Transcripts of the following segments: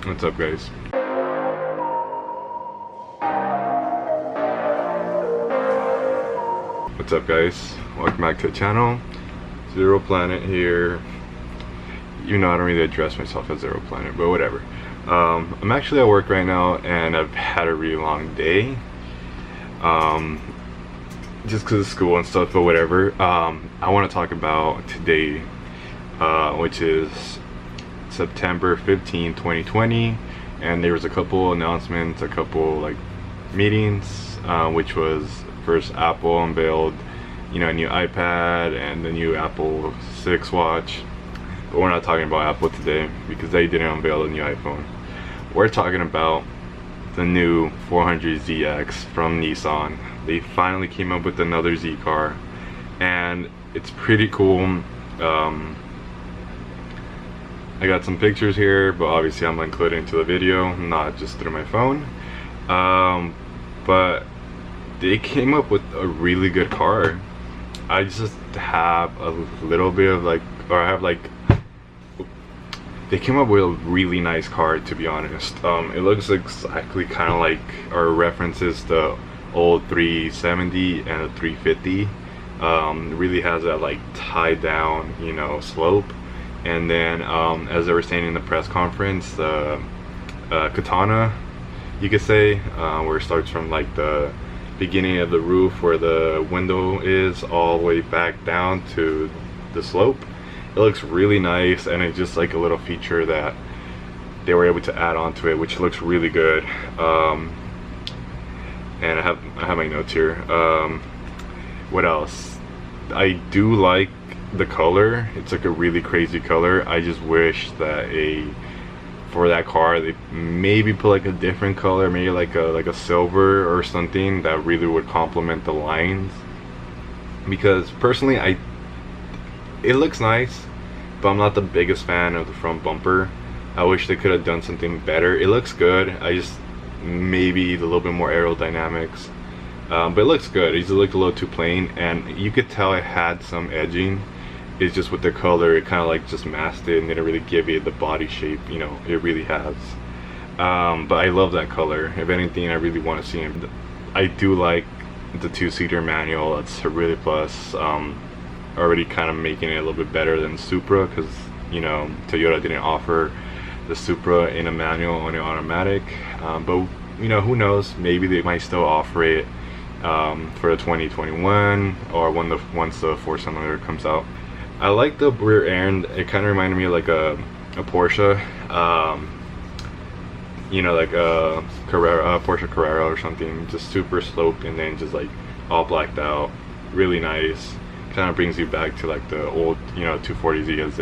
What's up, guys? What's up, guys? Welcome back to the channel. Zeroplanet here. You know I don't really address myself as Zeroplanet, but whatever. I'm actually at work right now and I've had a really long day. Just because of school and stuff, but whatever. I want to talk about today, which is September 15, 2020, and there was a couple announcements, a couple like meetings, which was first Apple unveiled, you know, a new iPad and the new Apple 6 watch. But we're not talking about Apple today because they didn't unveil the new iPhone. We're talking about the new 400ZX from Nissan. They finally came up with another Z car, and it's pretty cool. I got some pictures here, but obviously I'm including into the video, not just through my phone. But they came up with a really good car. I just have a little bit of like, they came up with a really nice car, to be honest. It looks exactly kind of like, or references the old 370 and the 350. It really has that like tie down, you know, slope. And then as they were saying in the press conference, the katana, you could say, where it starts from like the beginning of the roof where the window is all the way back down to the slope. It looks really nice, and it's just like a little feature that they were able to add on to it, which looks really good. And I have my notes here. What else? I do like the color. It's like a really crazy color. I just wish that for that car they maybe put like a different color, maybe like a silver or something that really would complement the lines. Because personally, it looks nice, but I'm not the biggest fan of the front bumper. I wish they could have done something better. It looks good. I just maybe a little bit more aerodynamics, but it looks good. It just looked a little too plain, and you could tell it had some edging. It's just with the color, it kind of like just masked it and didn't really give it the body shape, you know, it really has. But I love that color. If anything, I really want to see it. I do like the two-seater manual. That's a really plus. Already kind of making it a little bit better than Supra, because, you know, Toyota didn't offer the Supra in a manual, only automatic. But you know, who knows, maybe they might still offer it for the 2021 or once the 4-cylinder comes out. I like the rear end. It kind of reminded me of like a Porsche, you know, like a Porsche Carrera or something, just super sloped and then just like all blacked out. Really nice. Kind of brings you back to like the old, you know, 240Z as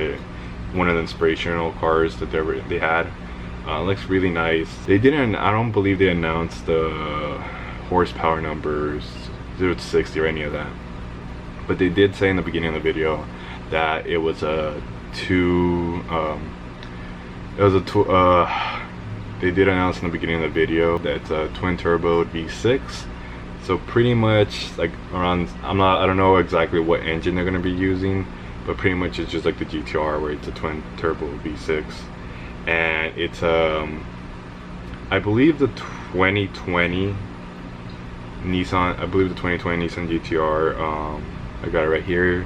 one of the inspirational cars that they had. Looks really nice. They didn't, I don't believe they announced the horsepower numbers 0 to 60 or any of that, but they did say in the beginning of the video that it was they did announce in the beginning of the video that it's a twin turbo V6. So pretty much like around, I don't know exactly what engine they're going to be using, but pretty much it's just like the GTR where it's a twin turbo V6. And it's I believe the 2020 Nissan, GTR, I got it right here.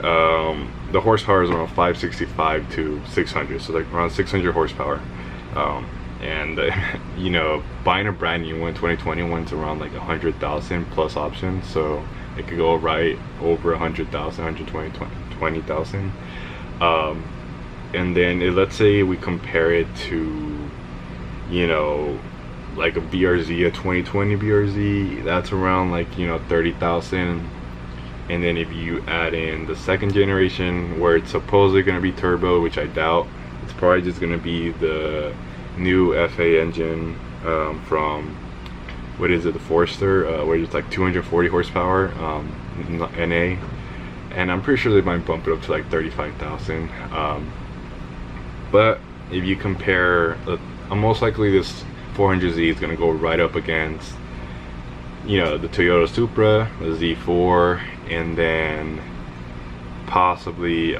The horsepower is around 565 to 600, so like around 600 horsepower. And you know, buying a brand new one, 2021, is around like 100,000 plus options, so it could go right over 100,000, 120,000. And then let's say we compare it to, you know, like a BRZ, a 2020 BRZ, that's around like, you know, 30,000. And then if you add in the second generation where it's supposedly going to be turbo, which I doubt, it's probably just going to be the new FA engine from, what is it, the Forester, where it's like 240 horsepower, NA. And I'm pretty sure they might bump it up to like 35,000. But if you compare, most likely this 400Z is going to go right up against, you know, the Toyota Supra, the Z4, and then possibly,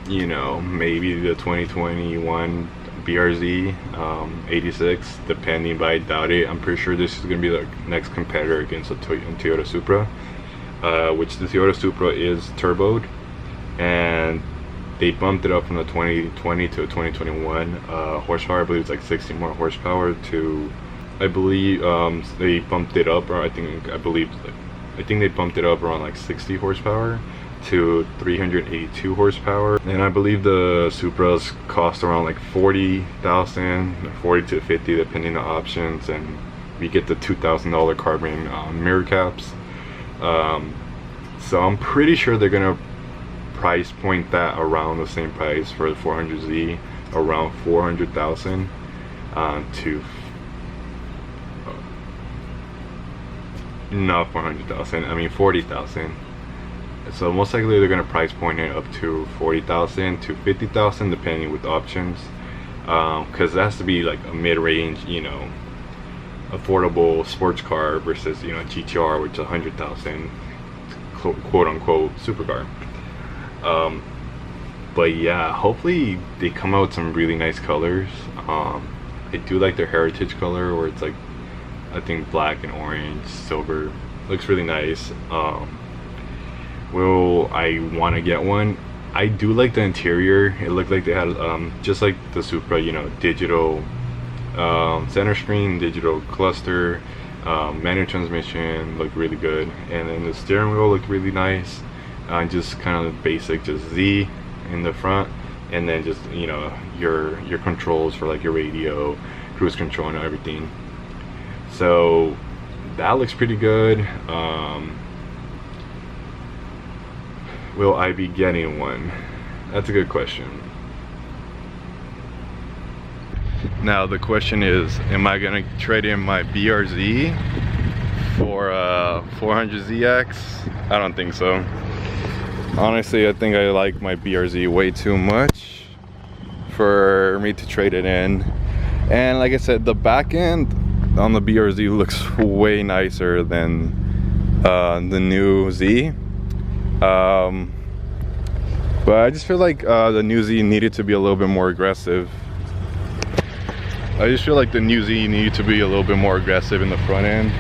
you know, maybe the 2021 BRZ 86, depending, but I doubt it. I'm pretty sure this is going to be the next competitor against a Toyota Supra, which the Toyota Supra is turboed, and they bumped it up from the 2020 to 2021 horsepower. I believe it's like 60 more horsepower to, I believe they bumped it up, or I think they bumped it up around like 60 horsepower to 382 horsepower. And I believe the Supras cost around like 40,000, 40 to 50 depending on options, and we get the $2,000 carbon mirror caps. So I'm pretty sure they're gonna price point that around the same price for the 400Z, around 400,000 to not 400,000, I mean 40,000. So most likely they're gonna price point it up to 40,000 to 50,000 depending with options, because it has to be like a mid-range, you know, affordable sports car versus, you know, GTR, which is 100,000 quote unquote supercar. But yeah, hopefully they come out with some really nice colors. I do like their heritage color, where it's like, I think black and orange, silver, looks really nice. Will I want to get one? I do like the interior. It looked like they had just like the Supra, you know, digital center screen, digital cluster, manual transmission looked really good, and then the steering wheel looked really nice. Just kind of basic, just Z in the front, and then just, you know, your controls for like your radio, cruise control, and everything. So that looks pretty good. Will I be getting one? That's a good question. Now the question is, am I gonna trade in my BRZ for a 400ZX? I don't think so. Honestly, I think I like my BRZ way too much for me to trade it in. And like I said, the back end on the BRZ looks way nicer than the new Z. But I just feel like the new Z needed to be a little bit more aggressive. I just feel like the new Z needed to be a little bit more aggressive in the front end.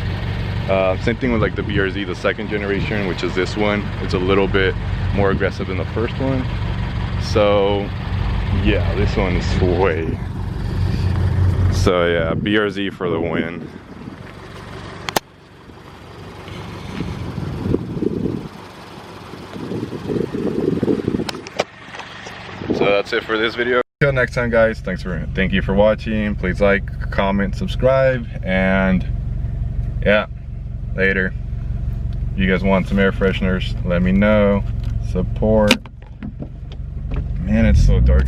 Same thing with like the BRZ, the second generation, which is this one. It's a little bit more aggressive than the first one. So yeah, this one is way. So yeah, BRZ for the win. So that's it for this video. Until next time, guys, thank you for watching. Please like, comment, subscribe, and yeah, later. You guys want some air fresheners, let me know. Support. Man, it's so dark.